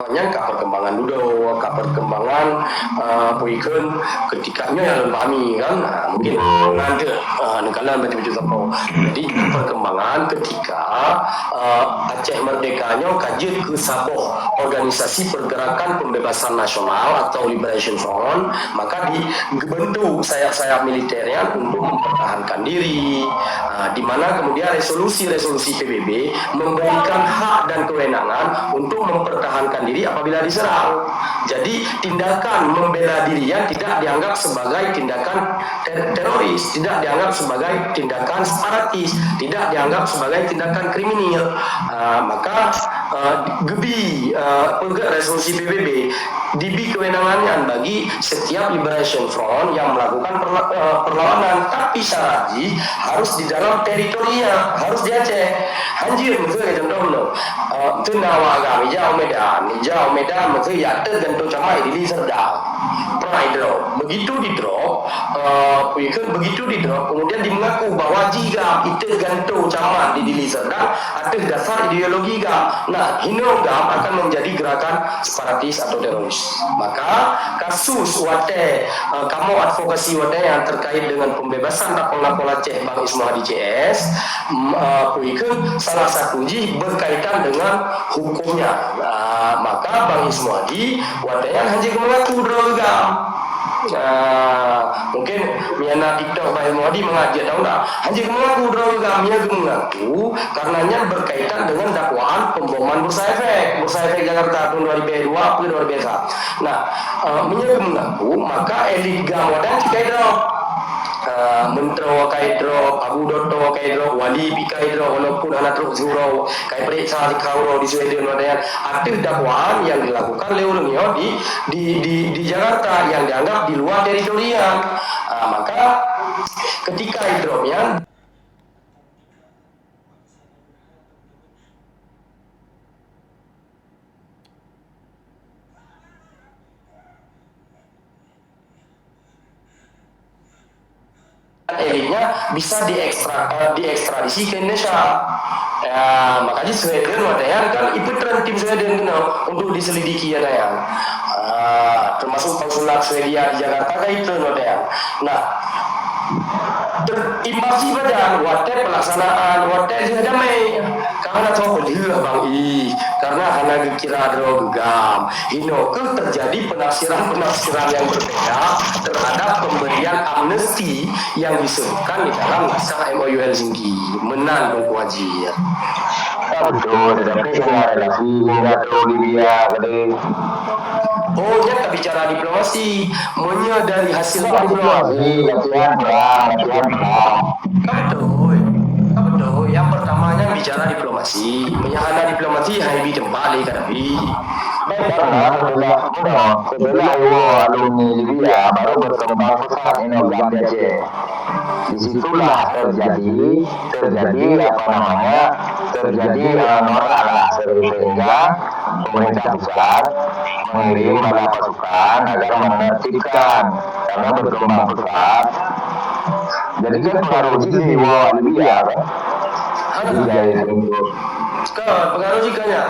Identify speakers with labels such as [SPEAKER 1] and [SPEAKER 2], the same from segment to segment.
[SPEAKER 1] Kak perkembangan dulu, kak perkembangan puikan ketikanya yang pahami kan, mungkin nanti negara betul-betul tahu. Jadi perkembangan ketika Aceh merdekanya kaji ke saboh organisasi pergerakan pembebasan nasional atau Liberation Front, maka dibentuk sayap-sayap militernya untuk mempertahankan diri, di mana kemudian resolusi-resolusi PBB memberikan hak dan kewenangan untuk mempertahankan diri apabila diserang. Jadi tindakan membela dirinya tidak dianggap sebagai tindakan teroris, tidak dianggap sebagai tindakan separatis, tidak dianggap sebagai tindakan kriminal. Maka resolusi PBB diberi kewenangan bagi setiap Liberation Front yang melakukan perlawanan, tapi syaratnya harus di dalam teritorinya, harus di Aceh. Anjir, misalnya contoh Tunawa agama Hijau Medan, misalnya ada gantung camai di Serdang. Pernah drop, begitu di drop, kemudian dimengaku bahwa jika itu gantung camai di Dili Serdang, ada dasar ideologi gam. Nah, Hinogam akan menjadi gerakan separatis atau teroris. Maka kasus wate kamu advokasi wate yang terkait dengan pembebasan lapor-lapor Aceh Bang Ismuhadi CS salah satu berkaitan dengan hukumnya. Maka Bang Ismuhadi wate yang hanya mengaku drogam. Mungkin Miana TikTok Bang Ismuhadi mengajak tahu tak? Hanya mengaku drogam, mengaku karenanya berkaitan dengan dakwaan pemboman Bursa Efek Jakarta tahun 2002 ke 2001. Nah, mengaku maka elit gamodan kaidro mentro kaidro Abu Dotto kaidro Wali kaidro walaupun anak terus zuro kai periksa di kauro di Sweden ada dakwaan yang dilakukan Leurungyo di Jakarta yang dianggap di luar teritorial. Maka ketika hidromnya elitnya bisa diekstradisi ke Indonesia. Makanya Sweden wadayang kan itu tren tim Sweden untuk diselidiki ya dayang. Termasuk konsulat Swedia di Jakarta kan itu wadayang. Nah, terimbasi pada wate pelaksanaan wate damai karena tahu belilah bang karena hanya dikira gegam terjadi penafsiran yang berbeda terhadap pemberian amnesti yang disebutkan di dalam naskah MOU Helsinki menang wajib.
[SPEAKER 2] Betul, tetapi dengan relasi Libya tadi.
[SPEAKER 1] Oh, dia bicara diplomasi, menyadari hasil diplomasi.
[SPEAKER 2] Latihan
[SPEAKER 1] Betul. Yang pertamanya bicara diplomasi, menyadari diplomasi hanya kembali tapi.
[SPEAKER 2] Setelah alumni Libya baru berkembang pesat Inogam Aceh. Disitulah terjadi norak lah sehingga pemerintah pusat mengirim bala pasukan agar menertibkan karena berkembang pesat. Jadi kan pengaruh di Libya kan? Libya itu
[SPEAKER 1] pengaruh jikanya.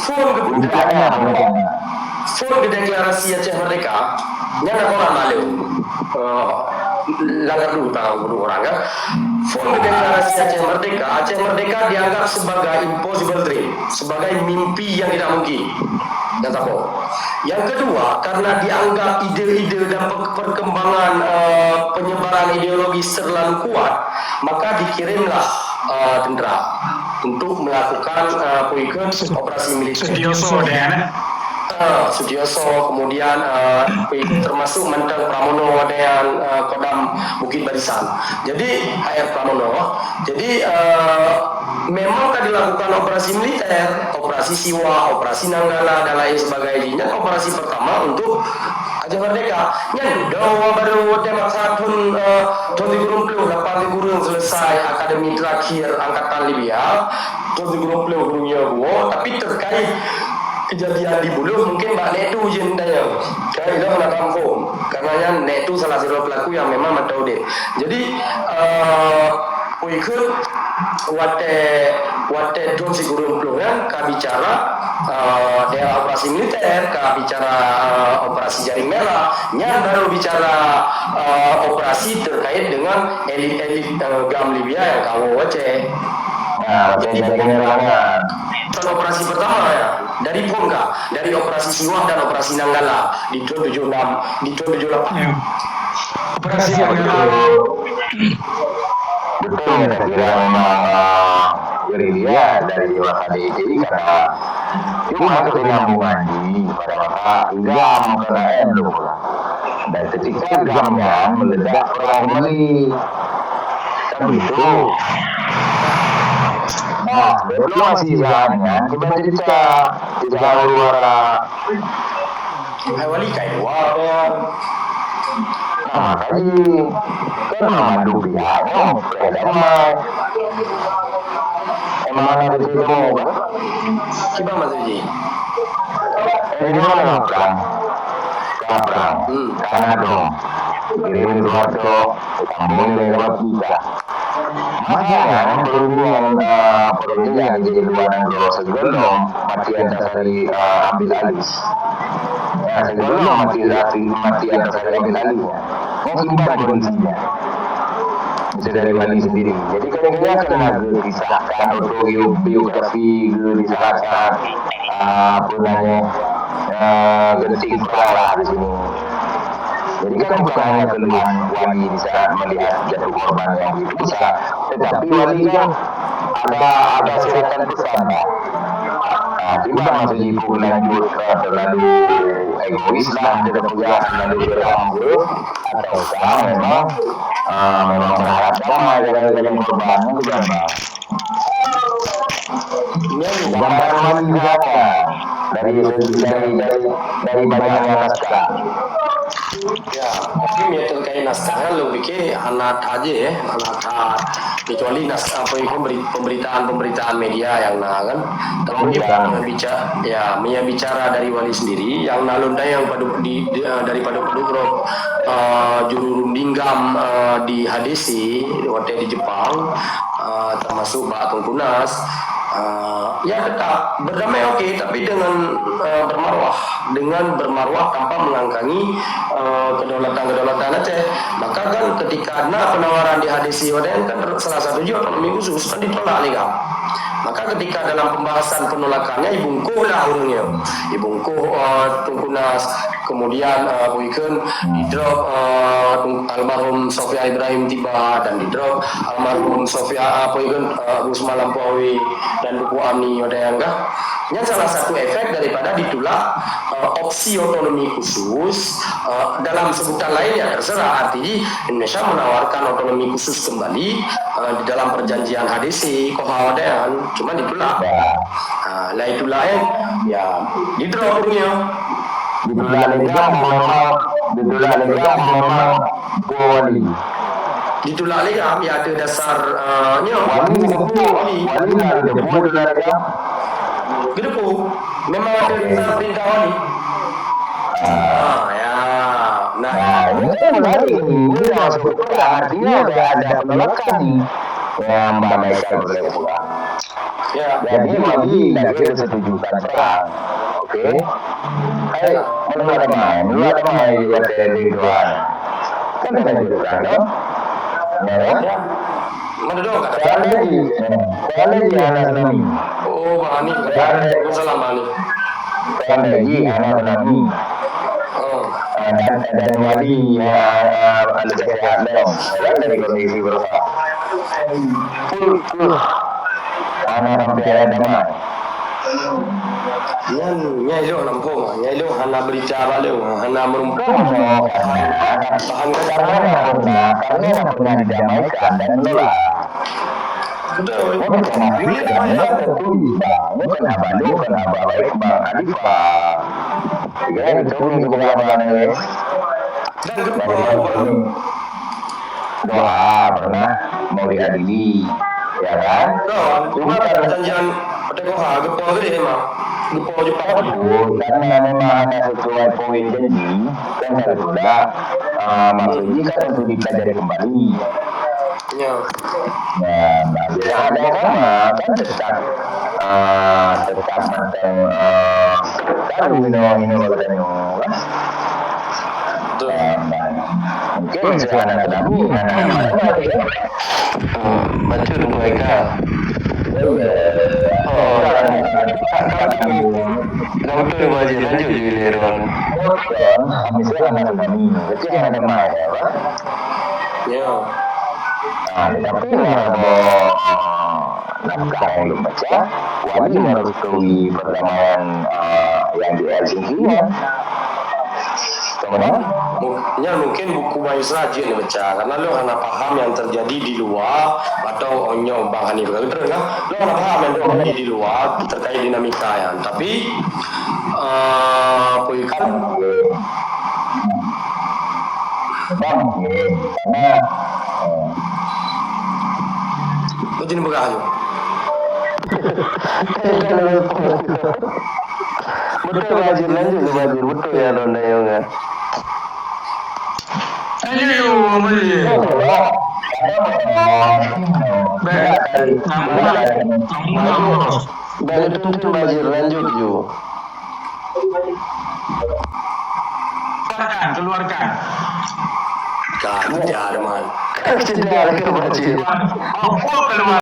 [SPEAKER 1] Phone ke deklarasi Aceh Merdeka, nyana orang malu. Langgar dulu tahu orang kan. Phone ke deklarasi Aceh Merdeka dianggap sebagai impossible dream, sebagai mimpi yang tidak mungkin. Yang tahu. Yang kedua, karena dianggap ide-ide dan perkembangan penyebaran ideologis terlalu kuat, maka dikirimlah tentara untuk melakukan operasi militer. Sudioso, kemudian termasuk mantan Pramono dengan Kodam Bukit Barisan. Jadi HR Pramono. Jadi memang kan dilakukan operasi militer, operasi Siwa, operasi Nanggala dan lain sebagainya. Operasi pertama untuk Aceh Merdeka. Yang baru tembak satun tahun 2020 selesai akademi terakhir angkatan Libya tahun 2020 dunia gua, tapi terkait kejadian di Buluh mungkin Mbak Netu jendanya karena itu kena kampung karena Netu salah satu pelaku yang memang matau deh. Jadi ikut wate don si gurun kan bicara daerah operasi militer, bicara operasi jaring merah, baru bicara operasi terkait dengan elit-elit GAM Libya yang kamu wajah.
[SPEAKER 2] Nah, jaring merahnya.
[SPEAKER 1] Operasi pertama ya dari Ponga, dari operasi Siwah dan operasi Nanggala di tahun 76, di tahun 78. Operasi Nanggala.
[SPEAKER 2] Betul ya, saya kira memang gerilya dari masa DITI karena itu masuk ke nyambungan pada masa GAM karena dulu. Dan ketika GAM-nya meledak perang kembali, kan begitu. Nah, masih saatnya kita cerita tidak luar.
[SPEAKER 1] Wali kayak wah.
[SPEAKER 2] Nah, tadi kan memandu pihaknya supaya damai. Emang ada di situ kan?
[SPEAKER 1] Coba Mas Uji.
[SPEAKER 2] Ini mana perang? Perang. Karena dong. Kirim Soeharto, sambung lewat kita. Makanya perundingan yang jadi luaran dulu sebelum mati Antasari ambil alih. Ya, sebelum mati Antasari ambil alih. Mengimban kondisinya. Bisa dari Bali sendiri. Jadi kadang-kadang kena disahkan autobiografi di saat apa namanya genting perang lah di sini. Jadi kan bukan hanya keluhan wali di saat melihat jatuh korban yang begitu besar, tetapi wali kan ada seratan pesan. Tidak masuk ibu lanjut terlalu egois lah, tidak punya terlalu berambut atau memang berharap damai dengan korban itu gambar. Gambar wali juga dari banyaknya naskah.
[SPEAKER 1] Ya, tapi ya terkait naskahnya lebih ke anak aja ya, anak kecuali naskah apa itu pemberitaan media yang kan. Kalau kita bicara dari wali sendiri, yang nalunda yang daripada Padugro juru rundinggam di HDC waktu di Jepang, termasuk Pak Tungkunas. Ya tetap berdamai oke, tapi dengan bermarwah tanpa mengangkangi kedaulatan Aceh. Maka kan ketika ada penawaran di HDC ODN kan salah satu juga otonomi khusus kan ditolak nih kan. Maka ketika dalam pembahasan penolakannya ibungkuh lah urungnya, ibungkuh Tungkunas, kemudian Buiken di drop almarhum Sofia Ibrahim tiba dan di drop almarhum Sofia Buiken Gus Malampawi dan Duku Amni Odayangga. Yang salah satu efek daripada ditolak opsi otonomi khusus dalam sebutan lain ya terserah, artinya Indonesia menawarkan otonomi khusus kembali di dalam perjanjian HDC Kohawadean, cuma ditolak. Lah itulah ya di-drop punya.
[SPEAKER 2] Ditolak memang wali.
[SPEAKER 1] Ditolak lagi ya ada dasarnya.
[SPEAKER 2] Wali ada
[SPEAKER 1] Gedepu memang ada dasar perintah wali.
[SPEAKER 2] Ini kan menarik ini masuk perang, artinya ada penolakan nih yang mendamaikan oleh pulang.
[SPEAKER 1] Ya.
[SPEAKER 2] Jadi wali lagi setujukan perang, oke? Hai, menurut damai juga dari Tuhan. Kan ada juga, no? Ya.
[SPEAKER 1] Mana dong kata?
[SPEAKER 2] Kan lagi anak nami.
[SPEAKER 1] Oh, Mani. Salam Mani.
[SPEAKER 2] Kan lagi anak nami. Dan wali ada sehat dong, dari kondisi berusaha. Anak sampai ada damai.
[SPEAKER 1] Nyai lo nampung, nyai lo hana berita balik, hana merumput.
[SPEAKER 2] Karena pernah didamaikan dan menolak.
[SPEAKER 1] Betul.
[SPEAKER 2] Bukan abah baik Bang Adifah. Ya, itu kebenaran ini.
[SPEAKER 1] Dan
[SPEAKER 2] doa pernah mau diadili, ya kan?
[SPEAKER 1] Cuma perjanjian Petekoha, Gepong gede emang. Gepong Jepang.
[SPEAKER 2] Karena memang hanya sesuai poin janji, kan sudah maksudnya kan untuk dipelajari kembali.
[SPEAKER 1] Ya.
[SPEAKER 2] Nah, ada yang sama kan tetap Kan ini katanya.
[SPEAKER 1] Betul.
[SPEAKER 2] Mungkin sekarang ada tapi
[SPEAKER 3] Betul mereka. Oh, kamu tuh masih lanjut juga leron.
[SPEAKER 2] misalnya anak kami, kecil anak kami apa?
[SPEAKER 1] Ya.
[SPEAKER 2] Tapi kalau naskah yang belum baca, wajib merestui perdamaian yang di Helsinki ya. Kemudian,
[SPEAKER 1] Ya mungkin buku Wais saja nih baca karena lo hanya paham yang terjadi di luar atau onyo Bang Hanif betul kan? Lo hanya paham yang terjadi di luar terkait dinamika ya. Tapi puikan
[SPEAKER 2] karena
[SPEAKER 1] lo jadi begajo.
[SPEAKER 3] Betul masih lanjut masih betul ya Ronda Yoga. Dari tuntun masih lanjut juga.
[SPEAKER 4] Keluarkan.
[SPEAKER 1] Kan tidak ada man.
[SPEAKER 3] Tidak ada kebajir.
[SPEAKER 4] Keluarkan.